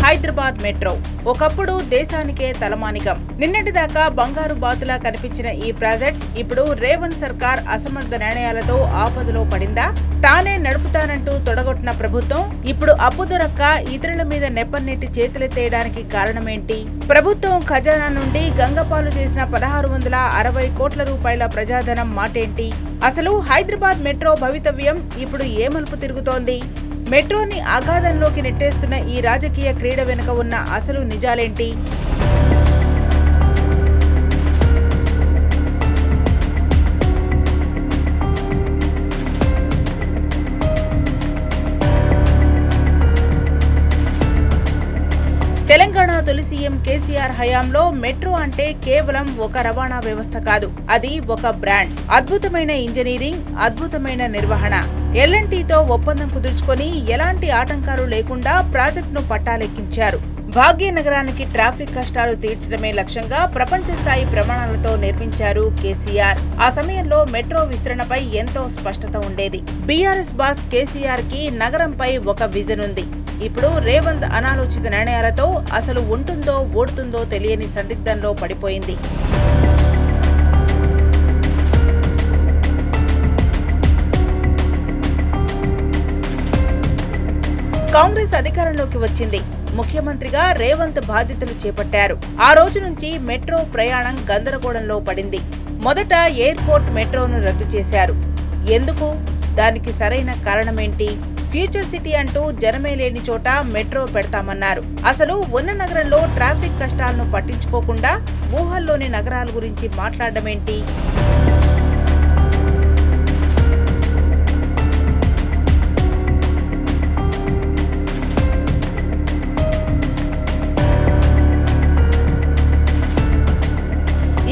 Hyderabad metro ఒకప్పుడు దేశానికే తలమానికం. నిన్నటిదాకా బంగారు బాతులా కనిపించిన ఈ ప్రాజెక్ట్ ఇప్పుడు రేవంత్ సర్కార్ అసమర్థ నిర్ణయాలతో ఆపదలో పడిందా? తానే నడుపుతానంటూ తొడగొట్టిన ప్రభుత్వం ఇప్పుడు అప్పు దొరక్క ఇతరుల మీద నెప్పన్నెట్టి చేతులెత్తేయడానికి కారణమేంటి? ప్రభుత్వం ఖజానా నుండి గంగపాలు చేసిన 1660 కోట్ల రూపాయల ప్రజాధనం మాటేంటి? అసలు హైదరాబాద్ మెట్రో భవితవ్యం ఇప్పుడు ఏ మలుపు తిరుగుతోంది? మెట్రోని అగాధంలోకి నెట్టేస్తున్న ఈ రాజకీయ క్రీడ వెనుక ఉన్న అసలు నిజాలేంటి? తెలంగాణ తొలి సీఎం కేసీఆర్ హయాంలో మెట్రో అంటే కేవలం ఒక రవాణా వ్యవస్థ కాదు, అది ఒక బ్రాండ్. అద్భుతమైన ఇంజనీరింగ్, అద్భుతమైన నిర్వహణ. ఎల్ఎన్టీతో ఒప్పందం కుదుర్చుకొని ఎలాంటి ఆటంకాలు లేకుండా ప్రాజెక్టును పట్టాలెక్కించారు. భాగ్యనగరానికి ట్రాఫిక్ కష్టాలు తీర్చడమే లక్ష్యంగా ప్రపంచ స్థాయి ప్రమాణాలతో నిర్మించారు కేసీఆర్. ఆ సమయంలో మెట్రో విస్తరణపై ఎంతో స్పష్టత ఉండేది. బీఆర్ఎస్ బాస్ కేసీఆర్ కి నగరంపై ఒక విజన్ ఉంది. ఇప్పుడు రేవంత్ అనాలోచిత నిర్ణయాలతో అసలు ఉంటుందో ఓడుతుందో తెలియని సందిగ్ధంలో పడిపోయింది. కాంగ్రెస్ అధికారంలోకి వచ్చింది. ముఖ్యమంత్రిగా రేవంత్ బాధ్యతలు చేపట్టారు. ఆ రోజు నుంచి మెట్రో ప్రయాణం గందరగోళంలో పడింది. మొదట ఎయిర్పోర్ట్ మెట్రోను రద్దు చేశారు. ఎందుకు? దానికి సరైన కారణమేంటి? ఫ్యూచర్ సిటీ అంటూ జనమే లేని చోట మెట్రో పెడతామన్నారు. అసలు ఉన్న నగరంలో ట్రాఫిక్ కష్టాలను పట్టించుకోకుండా ఊహల్లోని నగరాల గురించి మాట్లాడమేంటి?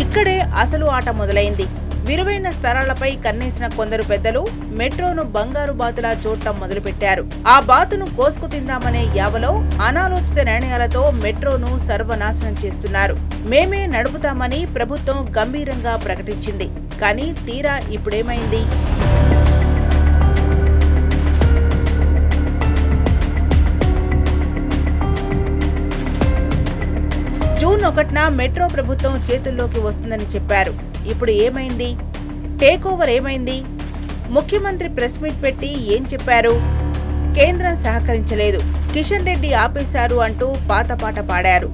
ఇక్కడే అసలు ఆట మొదలైంది. విలువైన స్థలాలపై కన్నేసిన కొందరు పెద్దలు మెట్రోను బంగారు బాతులా చూడటం మొదలుపెట్టారు. ఆ బాతును కోసుకు తిందామనే యావలో అనాలోచిత నిర్ణయాలతో మెట్రోను సర్వనాశనం చేస్తున్నారు. మేమే నడుపుతామని ప్రభుత్వం గంభీరంగా ప్రకటించింది. కానీ తీరా ఇప్పుడేమైంది? జూన్ 1న మెట్రో ప్రభుత్వం చేతుల్లోకి వస్తుందని చెప్పారు. ఇప్పుడు ఏమైంది? టేక్ ఓవర్ ఏమైంది? ముఖ్యమంత్రి ప్రెస్ మీట్ పెట్టి ఏం చెప్పారు? కేంద్రం సహకరించలేదు, కిషన్ రెడ్డి ఆపేశారు అంటూ పాత పాట పాడారు.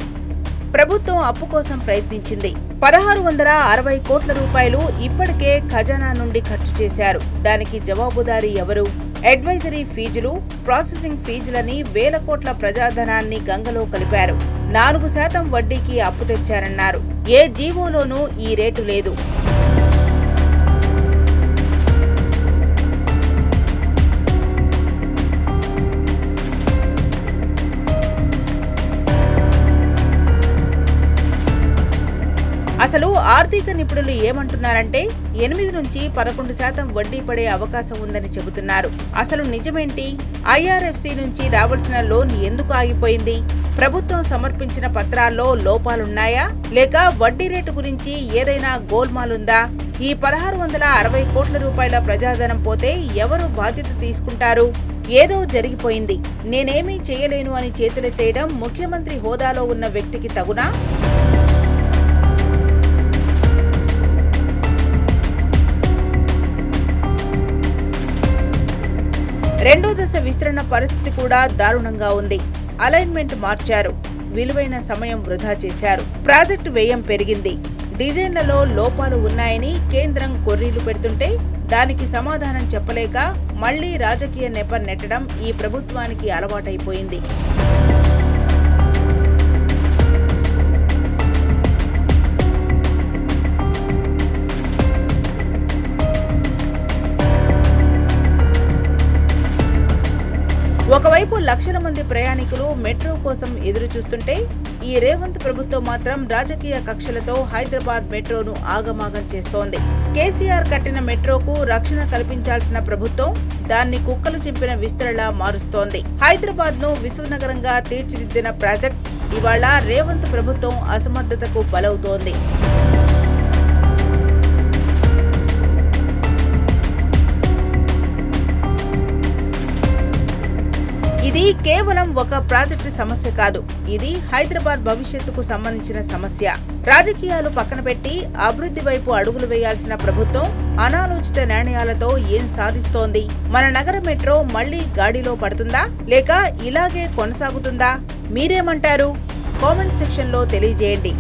ప్రభుత్వం అప్పు కోసం ప్రయత్నించింది. 1660 కోట్ల రూపాయలు ఇప్పటికే ఖజానా నుండి ఖర్చు చేశారు. దానికి జవాబుదారీ ఎవరు? అడ్వైజరీ ఫీజులు, ప్రాసెసింగ్ ఫీజులని వేల కోట్ల ప్రజాధనాన్ని గంగలో కలిపారు. 4% వడ్డీకి అప్పు తెచ్చారన్నారు. ఏ జీవోలోనూ ఈ రేటు లేదు. అసలు ఆర్థిక నిపుణులు ఏమంటున్నారంటే 8 నుంచి 11% వడ్డీ పడే అవకాశం ఉందని చెబుతున్నారు. అసలు నిజమేంటి? ఐఆర్ఎఫ్సి నుంచి రావాల్సిన లోన్ ఎందుకు ఆగిపోయింది? ప్రభుత్వం సమర్పించిన పత్రాల్లో లోపాలున్నాయా? లేక వడ్డీ రేటు గురించి ఏదైనా గోల్మాలుందా? ఈ 1660 కోట్ల రూపాయల ప్రజాధనం పోతే ఎవరు బాధ్యత తీసుకుంటారు? ఏదో జరిగిపోయింది, నేనేమీ చేయలేను అని చేతులెత్తేయడం ముఖ్యమంత్రి హోదాలో ఉన్న వ్యక్తికి తగునా? రెండో దశ విస్తరణ పరిస్థితి కూడా దారుణంగా ఉంది. అలైన్మెంట్ మార్చారు, విలువైన సమయం వృధా చేశారు, ప్రాజెక్టు వ్యయం పెరిగింది, డిజైన్లలో లోపాలు ఉన్నాయని కేంద్రం కొర్రీలు పెడుతుంటే దానికి సమాధానం చెప్పలేక మళ్లీ రాజకీయ నెపం నెట్టడం ఈ ప్రభుత్వానికి అలవాటైపోయింది. ఒకవైపు లక్షల మంది ప్రయాణికులు మెట్రో కోసం ఎదురు చూస్తుంటే ఈ రేవంత్ ప్రభుత్వం మాత్రం రాజకీయ కక్షలతో హైదరాబాద్ మెట్రోను ఆగమాగం చేస్తోంది. కేసీఆర్ కట్టిన మెట్రోకు రక్షణ కల్పించాల్సిన ప్రభుత్వం దాన్ని కుక్కలు చింపిన విస్తరలా మారుస్తోంది. హైదరాబాద్ ను విశ్వనగరంగా తీర్చిదిద్దిన ప్రాజెక్ట్ ఇవాళ రేవంత్ ప్రభుత్వం అసమర్థతకు బలవుతోంది. ఇది కేవలం ఒక ప్రాజెక్టు సమస్య కాదు, ఇది హైదరాబాద్ భవిష్యత్తుకు సంబంధించిన సమస్య. రాజకీయాలు పక్కన పెట్టి అభివృద్ధి వైపు అడుగులు వేయాల్సిన ప్రభుత్వం అనాలోచిత నిర్ణయాలతో ఏం సాధిస్తోంది? మన నగర మెట్రో మళ్లీ గాడిలో పడుతుందా లేక ఇలాగే కొనసాగుతుందా? మీరేమంటారు? కామెంట్ సెక్షన్ లో తెలియజేయండి.